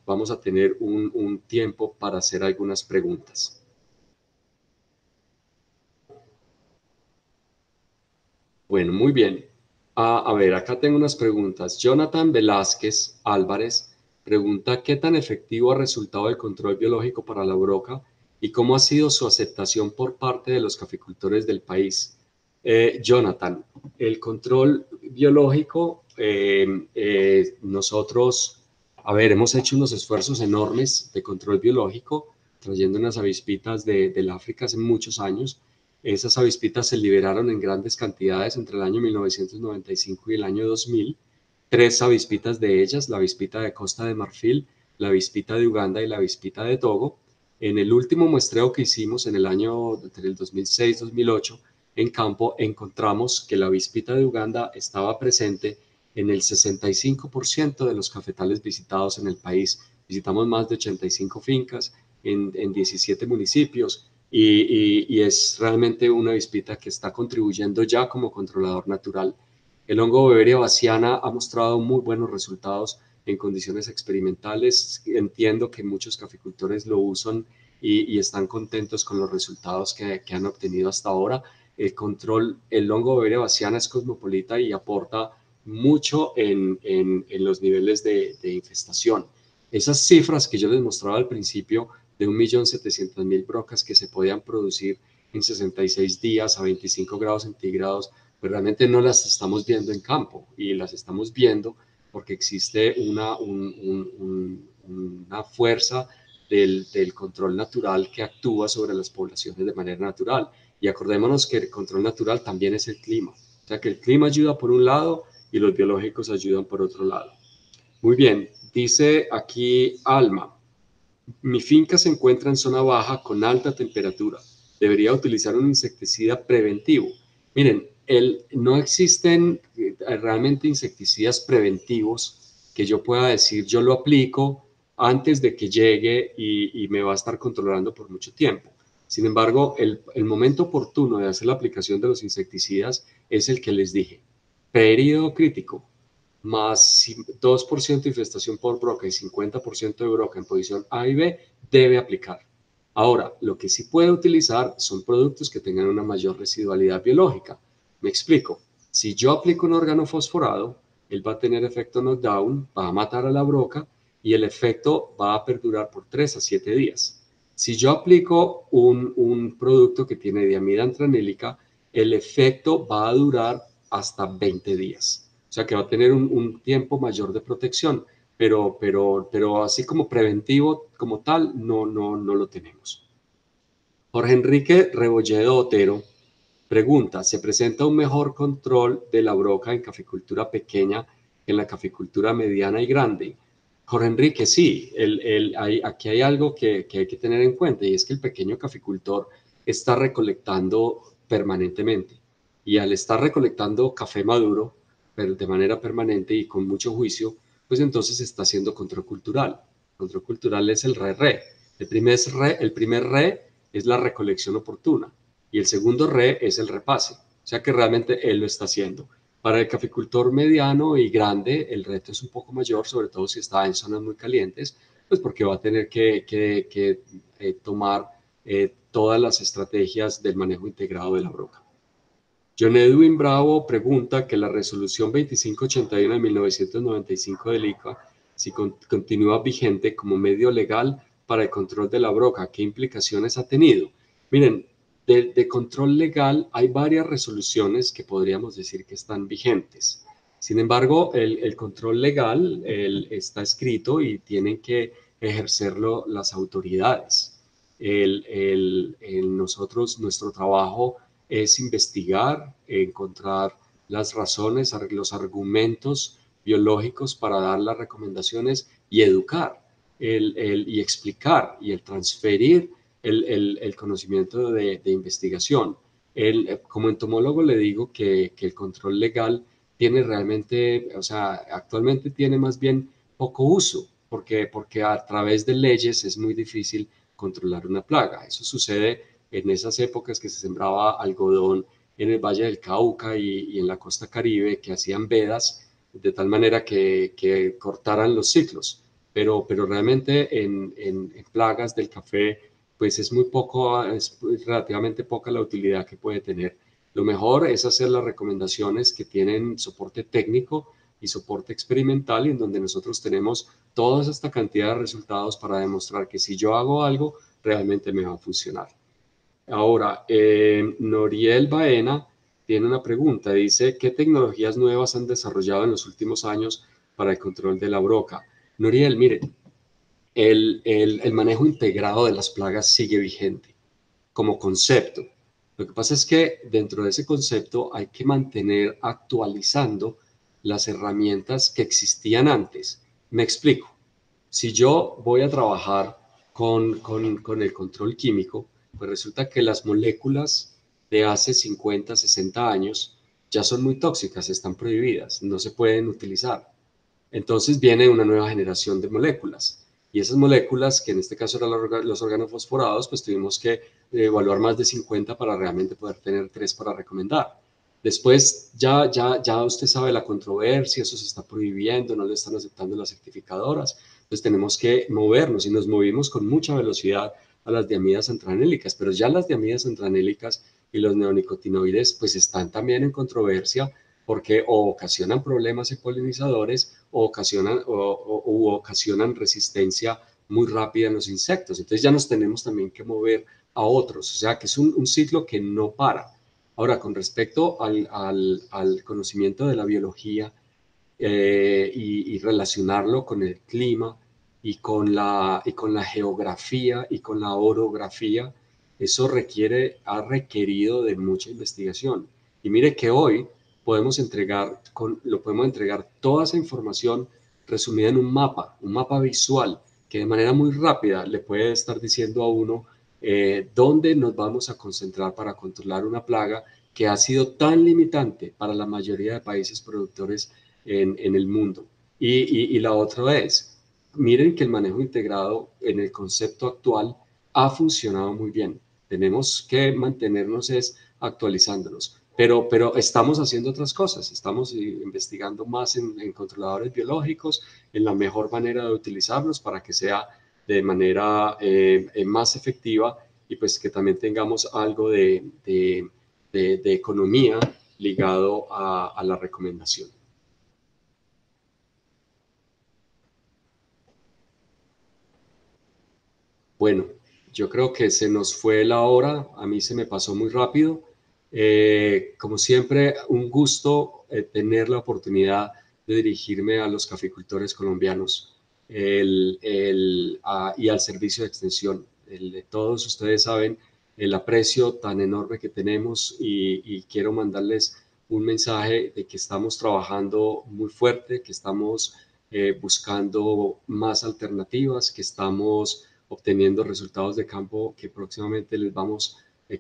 vamos a tener un tiempo para hacer algunas preguntas. Bueno, muy bien. A ver, acá tengo unas preguntas. Jonathan Velázquez Álvarez pregunta, ¿qué tan efectivo ha resultado el control biológico para la broca y cómo ha sido su aceptación por parte de los caficultores del país? Jonathan, el control biológico, nosotros, a ver, hemos hecho unos esfuerzos enormes de control biológico, trayendo unas avispitas del África hace muchos años. Esas avispitas se liberaron en grandes cantidades entre el año 1995 y el año 2000. Tres avispitas de ellas, la avispita de Costa de Marfil, la avispita de Uganda y la avispita de Togo. En el último muestreo que hicimos en el año entre el 2006-2008, en campo, encontramos que la avispita de Uganda estaba presente en el 65% de los cafetales visitados en el país. Visitamos más de 85 fincas en 17 municipios y es realmente una avispita que está contribuyendo ya como controlador natural. El hongo Beauveria bassiana ha mostrado muy buenos resultados en condiciones experimentales. Entiendo que muchos caficultores lo usan y están contentos con los resultados que han obtenido hasta ahora. El hongo Beauveria bassiana es cosmopolita y aporta mucho en los niveles de infestación. Esas cifras que yo les mostraba al principio de 1.700.000 brocas que se podían producir en 66 días a 25 grados centígrados, pues realmente no las estamos viendo en campo y las estamos viendo porque existe una fuerza del control natural que actúa sobre las poblaciones de manera natural. Y acordémonos que el control natural también es el clima. O sea que el clima ayuda por un lado y los biológicos ayudan por otro lado. Muy bien, dice aquí Alma, mi finca se encuentra en zona baja con alta temperatura. Debería utilizar un insecticida preventivo. Miren, no existen realmente insecticidas preventivos que yo pueda decir yo lo aplico antes de que llegue y me va a estar controlando por mucho tiempo. Sin embargo, el momento oportuno de hacer la aplicación de los insecticidas es el que les dije. Periodo crítico, más 2% de infestación por broca y 50% de broca en posición A y B, debe aplicar. Ahora, lo que sí puede utilizar son productos que tengan una mayor residualidad biológica. Me explico. Si yo aplico un órgano fosforado, él va a tener efecto knockdown, va a matar a la broca y el efecto va a perdurar por 3 a 7 días. Si yo aplico un producto que tiene diamida antranílica, el efecto va a durar hasta 20 días. O sea que va a tener un tiempo mayor de protección, pero así como preventivo como tal, no lo tenemos. Jorge Enrique Rebolledo Otero pregunta, ¿se presenta un mejor control de la broca en caficultura pequeña que en la caficultura mediana y grande? Jorge Enrique, sí, aquí hay algo que hay que tener en cuenta y es que el pequeño caficultor está recolectando permanentemente y al estar recolectando café maduro pero de manera permanente y con mucho juicio, pues entonces está haciendo control cultural. Control cultural es el re-re. El primer re es la recolección oportuna y el segundo re es el repase. O sea que realmente él lo está haciendo. Para el caficultor mediano y grande, el reto es un poco mayor, sobre todo si está en zonas muy calientes, pues porque va a tener que tomar todas las estrategias del manejo integrado de la broca. John Edwin Bravo pregunta que la resolución 2581 de 1995 del ICA si continúa vigente como medio legal para el control de la broca, ¿qué implicaciones ha tenido? Miren, de control legal hay varias resoluciones que podríamos decir que están vigentes. Sin embargo, el control legal está escrito y tienen que ejercerlo las autoridades. Nuestro trabajo es investigar, encontrar las razones, los argumentos biológicos para dar las recomendaciones y educar y explicar y el transferir el conocimiento de investigación. Como entomólogo le digo que el control legal tiene realmente, o sea, actualmente tiene más bien poco uso, porque a través de leyes es muy difícil controlar una plaga. Eso sucede en esas épocas que se sembraba algodón en el Valle del Cauca y en la costa Caribe, que hacían vedas de tal manera que cortaran los ciclos. Pero realmente en plagas del café, pues es relativamente poca la utilidad que puede tener. Lo mejor es hacer las recomendaciones que tienen soporte técnico y soporte experimental, y en donde nosotros tenemos toda esta cantidad de resultados para demostrar que si yo hago algo, realmente me va a funcionar. Ahora, Noriel Baena tiene una pregunta. Dice, ¿qué tecnologías nuevas han desarrollado en los últimos años para el control de la broca? Noriel, mire, el manejo integrado de las plagas sigue vigente como concepto. Lo que pasa es que dentro de ese concepto hay que mantener actualizando las herramientas que existían antes. Me explico. Si yo voy a trabajar con el control químico, pues resulta que las moléculas de hace 50, 60 años ya son muy tóxicas, están prohibidas, no se pueden utilizar. Entonces viene una nueva generación de moléculas. Y esas moléculas, que en este caso eran los organofosforados, pues tuvimos que evaluar más de 50 para realmente poder tener 3 para recomendar. Después ya usted sabe la controversia, eso se está prohibiendo, no le están aceptando las certificadoras. Entonces tenemos que movernos y nos movimos con mucha velocidad a las diamidas antranélicas, pero ya las diamidas antranélicas y los neonicotinoides pues están también en controversia porque o ocasionan problemas en polinizadores o ocasionan resistencia muy rápida en los insectos. Entonces ya nos tenemos también que mover a otros, o sea que es un ciclo que no para. Ahora, con respecto al conocimiento de la biología y relacionarlo con el clima y con la geografía y con la orografía, eso ha requerido de mucha investigación. Y mire que hoy lo podemos entregar toda esa información resumida en un mapa visual, que de manera muy rápida le puede estar diciendo a uno dónde nos vamos a concentrar para controlar una plaga que ha sido tan limitante para la mayoría de países productores en el mundo. Y la otra es, miren que el manejo integrado en el concepto actual ha funcionado muy bien. Tenemos que mantenernos actualizándonos. Pero estamos haciendo otras cosas, estamos investigando más en controladores biológicos, en la mejor manera de utilizarlos para que sea de manera más efectiva y pues que también tengamos algo de economía ligado a la recomendación. Bueno, yo creo que se nos fue la hora, a mí se me pasó muy rápido. Como siempre, un gusto tener la oportunidad de dirigirme a los caficultores colombianos y al servicio de extensión. Todos ustedes saben el aprecio tan enorme que tenemos y quiero mandarles un mensaje de que estamos trabajando muy fuerte, que estamos buscando más alternativas, que estamos obteniendo resultados de campo que próximamente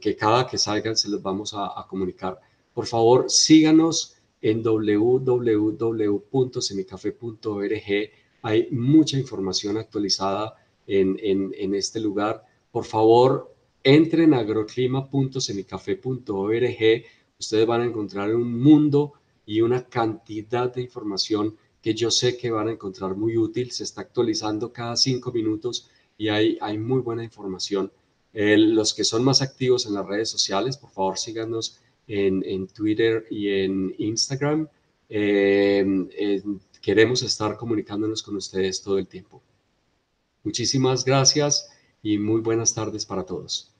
que cada que salgan se los vamos a comunicar. Por favor, síganos en www.semicafe.org. Hay mucha información actualizada en este lugar. Por favor, entren a agroclima.semicafe.org. Ustedes van a encontrar un mundo y una cantidad de información que yo sé que van a encontrar muy útil. Se está actualizando cada 5 minutos y hay muy buena información. Los que son más activos en las redes sociales, por favor síganos en Twitter y en Instagram. Queremos estar comunicándonos con ustedes todo el tiempo. Muchísimas gracias y muy buenas tardes para todos.